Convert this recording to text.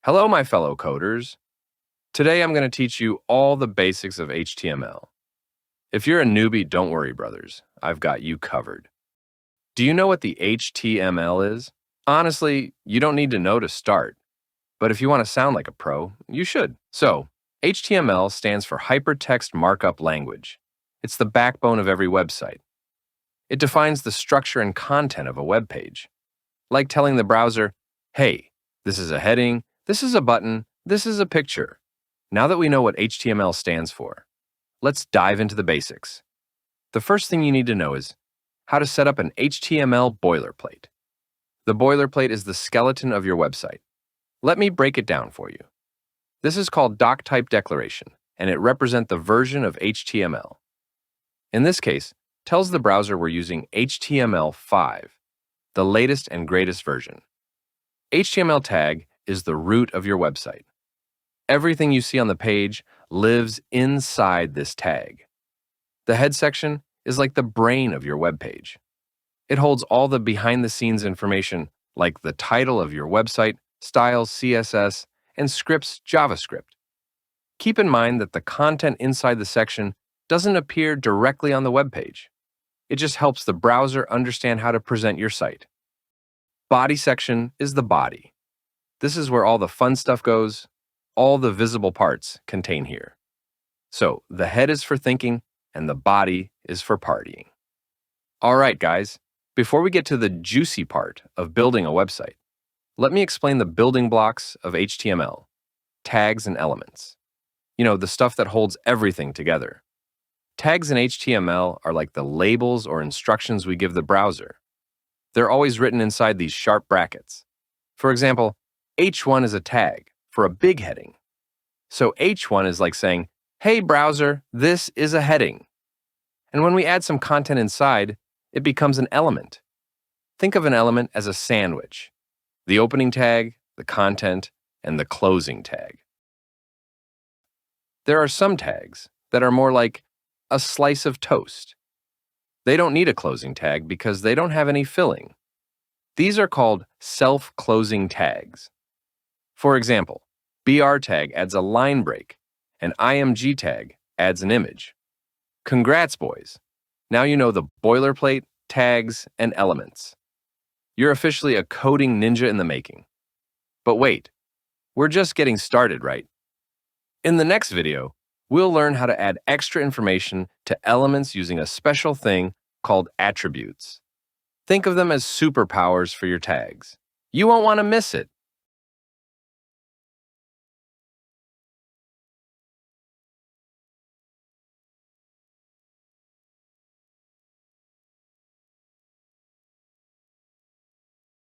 Hello, my fellow coders. Today I'm going to teach you all the basics of HTML. If you're a newbie, don't worry, brothers. I've got you covered. Do you know what the HTML is? Honestly, you don't need to know to start. But if you want to sound like a pro, you should. So, HTML stands for Hypertext Markup Language. It's the backbone of every website. It defines the structure and content of a web page. Like telling the browser, hey, this is a heading, this is a button, this is a picture. Now that we know what HTML stands for, let's dive into the basics. The first thing you need to know is how to set up an HTML boilerplate. The boilerplate is the skeleton of your website. Let me break it down for you. This is called doc type declaration, and it represents the version of HTML. In this case, tells the browser we're using HTML5, the latest and greatest version. HTML tag is the root of your website. Everything you see on the page lives inside this tag. The head section is like the brain of your web page. It holds all the behind-the-scenes information like the title of your website, styles CSS, and scripts JavaScript. Keep in mind that the content inside the section doesn't appear directly on the web page. It just helps the browser understand how to present your site. Body section is the body. This is where all the fun stuff goes. All the visible parts contain here. So the head is for thinking and the body is for partying. All right, guys, before we get to the juicy part of building a website, let me explain the building blocks of HTML, tags and elements. The stuff that holds everything together. Tags in HTML are like the labels or instructions we give the browser. They're always written inside these sharp brackets. For example, H1 is a tag for a big heading. So H1 is like saying, hey browser, this is a heading. And when we add some content inside, it becomes an element. Think of an element as a sandwich. The opening tag, the content, and the closing tag. There are some tags that are more like a slice of toast. They don't need a closing tag because they don't have any filling. These are called self-closing tags. For example, BR tag adds a line break, and IMG tag adds an image. Congrats, boys! Now you know the boilerplate, tags, and elements. You're officially a coding ninja in the making. But wait, we're just getting started, right? In the next video, we'll learn how to add extra information to elements using a special thing called attributes. Think of them as superpowers for your tags. You won't want to miss it.